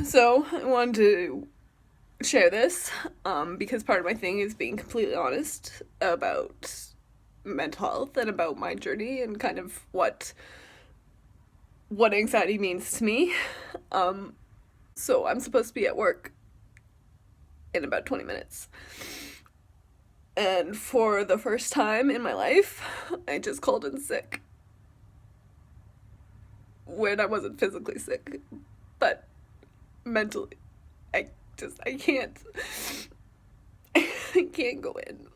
So I wanted to share this because part of my thing is being completely honest about mental health and about my journey and kind of what anxiety means to me. Um, so I'm supposed to be at work in about 20 minutes. And for the first time in my life, I just called in sick when I wasn't physically sick, but mentally. I can't. I can't go in.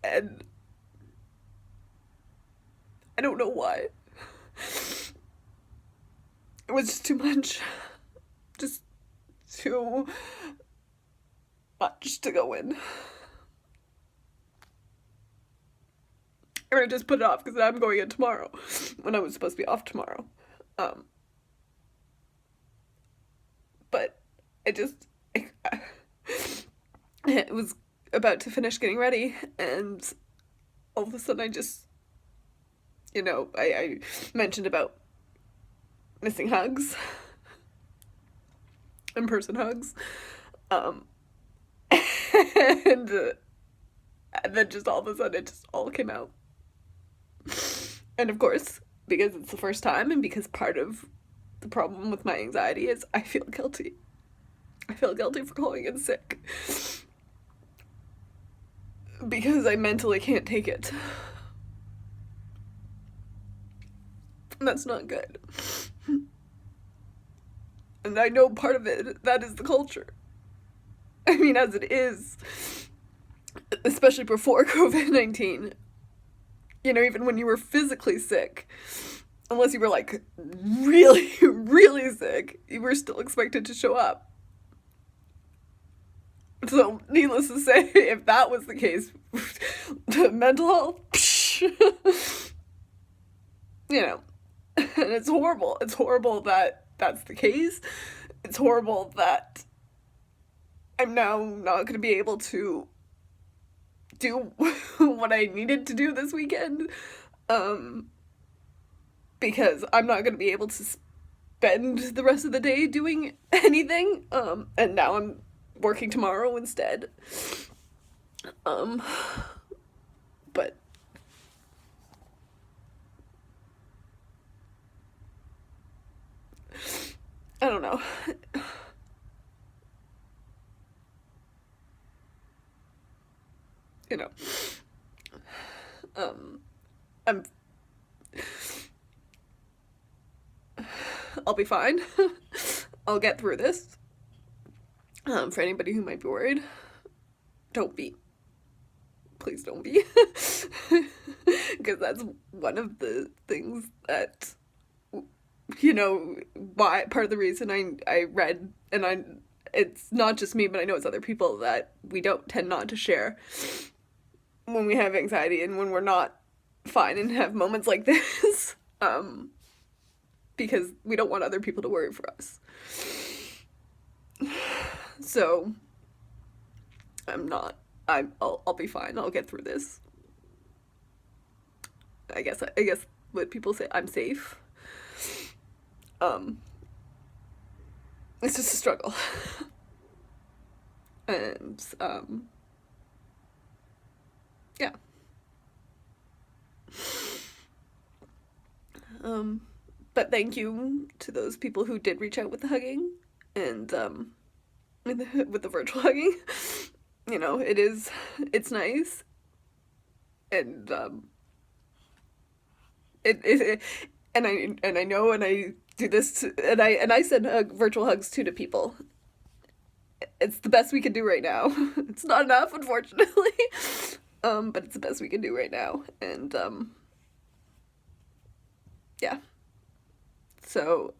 And I don't know why. It was just too much. Just too much to go in. And I just put it off because I'm going in tomorrow when I was supposed to be off tomorrow. Um, but I just. I was about to finish getting ready, and all of a sudden I just. I mentioned about missing hugs, in person hugs. Um, and, uh, and then just all of a sudden it just all came out. And of course, because it's the first time and because part of the problem with my anxiety is I feel guilty. I feel guilty for calling in sick. Because I mentally can't take it. And that's not good. And I know part of it, that is the culture. I mean, as it is, especially before COVID-19, even when you were physically sick, unless you were like really, really sick, you were still expected to show up. So, needless to say, if that was the case, the mental health, and it's horrible. It's horrible that that's the case. It's horrible that I'm now not going to be able to do what I needed to do this weekend. Because I'm not going to be able to spend the rest of the day doing anything. And now I'm working tomorrow instead. But I don't know. you know, I'm I'll be fine. I'll get through this. For anybody who might be worried, don't be. Please don't be. Because that's one of the things that, why part of the reason I read, and it's not just me, but I know it's other people, that we don't tend not to share when we have anxiety and when we're not fine and have moments like this. Because we don't want other people to worry for us. So I'll be fine. I'll get through this. I guess what people say, I'm safe. It's just a struggle. And yeah. But thank you to those people who did reach out with the hugging and with the virtual hugging. It's nice, and it and I know, and I do this and I send virtual hugs too to people. It's the best we can do right now. It's not enough, unfortunately, but it's the best we can do right now, and yeah. So,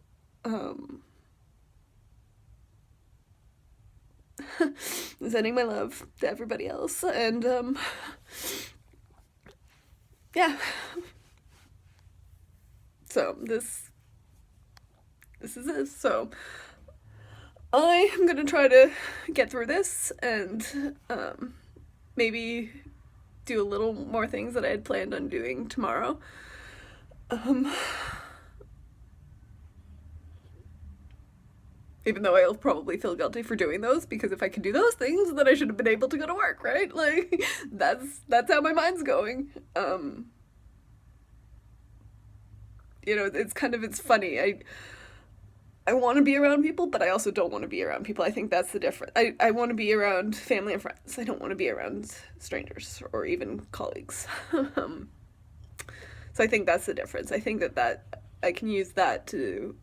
sending my love to everybody else, and yeah. So this is it. So I am gonna try to get through this and maybe do a little more things that I had planned on doing tomorrow. Even though I'll probably feel guilty for doing those, because if I could do those things, then I should have been able to go to work, right? Like, that's how my mind's going. It's kind of, it's funny. I want to be around people, but I also don't want to be around people. I think that's the difference. I want to be around family and friends. I don't want to be around strangers or even colleagues. So I think that's the difference. I think that I can use that to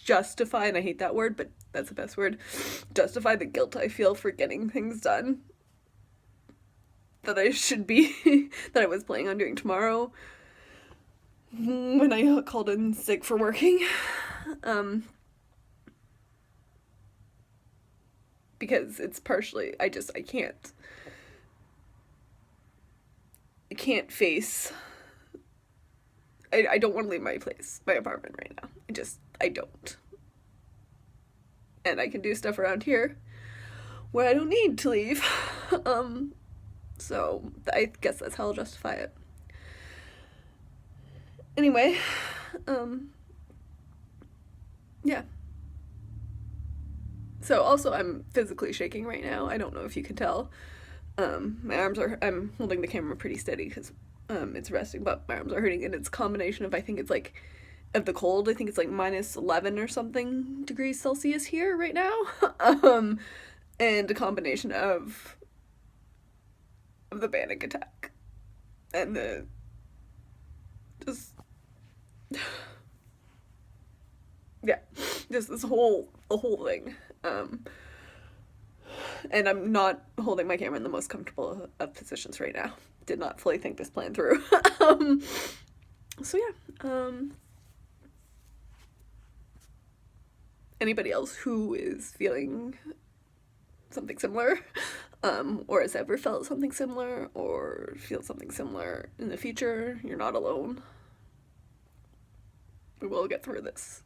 justify, and I hate that word, but that's the best word, justify the guilt I feel for getting things done that I should be, that I was planning on doing tomorrow when I called in sick for working. Because it's partially, I can't face, I don't want to leave my apartment right now. I don't. And I can do stuff around here where I don't need to leave. So I guess that's how I'll justify it. Anyway, yeah. So also I'm physically shaking right now. I don't know if you can tell. I'm holding the camera pretty steady because it's resting, but my arms are hurting, and it's a combination of, I think it's like, of the cold. I think it's like -11 or something degrees Celsius here right now. And a combination of the panic attack and the just yeah, just the whole thing. And I'm not holding my camera in the most comfortable of positions right now. Did not fully think this plan through. So yeah. Anybody else who is feeling something similar, or has ever felt something similar, or feel something similar in the future, you're not alone. We will get through this.